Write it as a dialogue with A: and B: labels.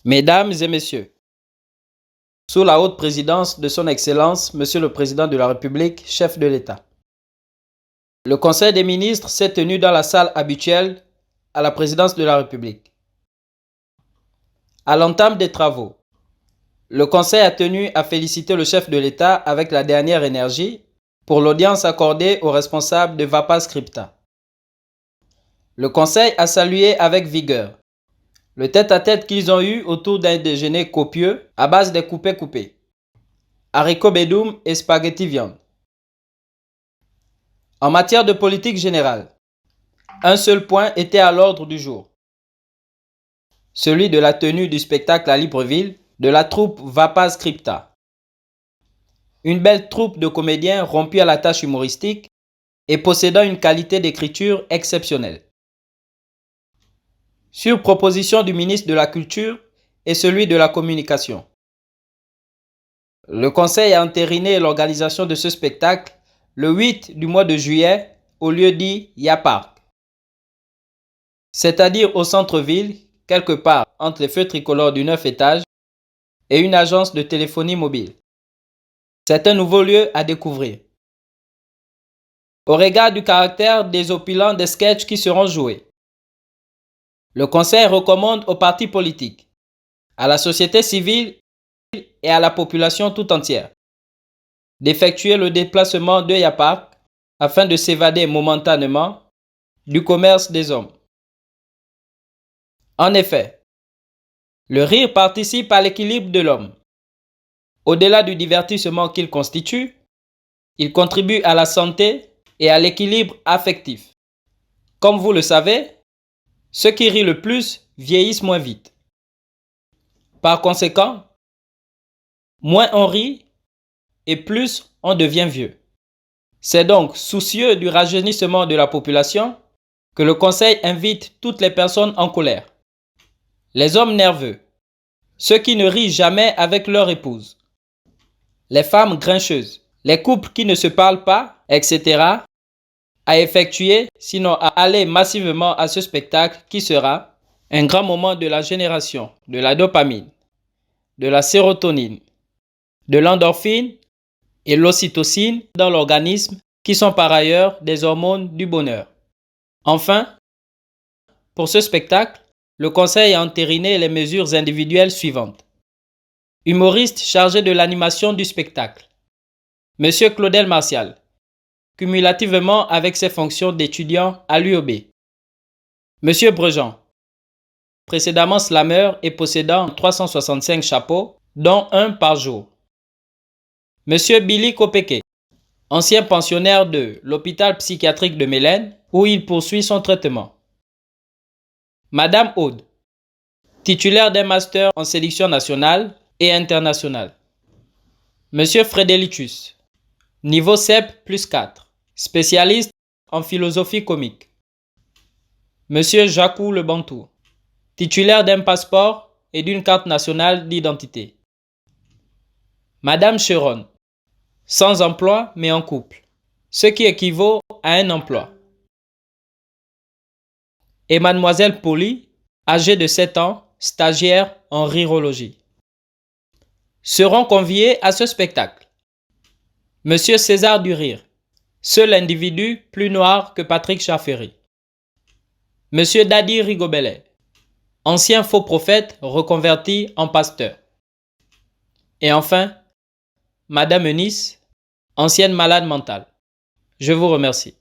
A: Mesdames et messieurs, sous la haute présidence de son Excellence, Monsieur le Président de la République, chef de l'État, le Conseil des ministres s'est tenu dans la salle habituelle à la présidence de la République. À l'entame des travaux, le Conseil a tenu à féliciter le chef de l'État avec la dernière énergie pour l'audience accordée aux responsables de Vapas Crypta. Le Conseil a salué avec vigueur le tête-à-tête qu'ils ont eu autour d'un déjeuner copieux à base de coupés, haricots bédoum et spaghetti viande. En matière de politique générale, un seul point était à l'ordre du jour, celui de la tenue du spectacle à Libreville de la troupe Vapas Crypta. Une belle troupe de comédiens rompus à la tâche humoristique et possédant une qualité d'écriture exceptionnelle. Sur proposition du ministre de la Culture et celui de la Communication, le Conseil a entériné l'organisation de ce spectacle le 8 du mois de juillet au lieu dit Yapark, c'est-à-dire au centre-ville, quelque part entre les feux tricolores du 9 étage et une agence de téléphonie mobile. C'est un nouveau lieu à découvrir. Au regard du caractère désopilant des sketchs qui seront joués, le Conseil recommande aux partis politiques, à la société civile et à la population tout entière d'effectuer le déplacement de Yapark afin de s'évader momentanément du commerce des hommes. En effet, le rire participe à l'équilibre de l'homme. Au-delà du divertissement qu'il constitue, il contribue à la santé et à l'équilibre affectif. Comme vous le savez, ceux qui rient le plus vieillissent moins vite. Par conséquent, moins on rit et plus on devient vieux. C'est donc soucieux du rajeunissement de la population que le Conseil invite toutes les personnes en colère, les hommes nerveux, ceux qui ne rient jamais avec leur épouse, les femmes grincheuses, les couples qui ne se parlent pas, etc., à effectuer, sinon à aller massivement à ce spectacle qui sera un grand moment de la génération de la dopamine, de la sérotonine, de l'endorphine et l'ocytocine dans l'organisme qui sont par ailleurs des hormones du bonheur. Enfin, pour ce spectacle, le Conseil a entériné les mesures individuelles suivantes. Humoriste chargé de l'animation du spectacle, Monsieur Claudel Martial, cumulativement avec ses fonctions d'étudiant à l'UOB. Monsieur Brejean, précédemment slameur et possédant 365 chapeaux, dont un par jour. Monsieur Billy Kopeke, ancien pensionnaire de l'hôpital psychiatrique de Mélène, où il poursuit son traitement. Madame Aude, titulaire d'un master en sélection nationale et internationale. Monsieur Frédéricus, niveau CEP plus 4, spécialiste en philosophie comique. Monsieur Jacou Le Bantou, titulaire d'un passeport et d'une carte nationale d'identité. Madame Cheron, sans emploi mais en couple, ce qui équivaut à un emploi. Et Mademoiselle Polly, âgée de 7 ans, stagiaire en rirologie. Seront conviés à ce spectacle Monsieur César Durire, seul individu plus noir que Patrick Chaffery. Monsieur Dadi Rigobelet, ancien faux prophète reconverti en pasteur. Et enfin, Madame Eunice, ancienne malade mentale. Je vous remercie.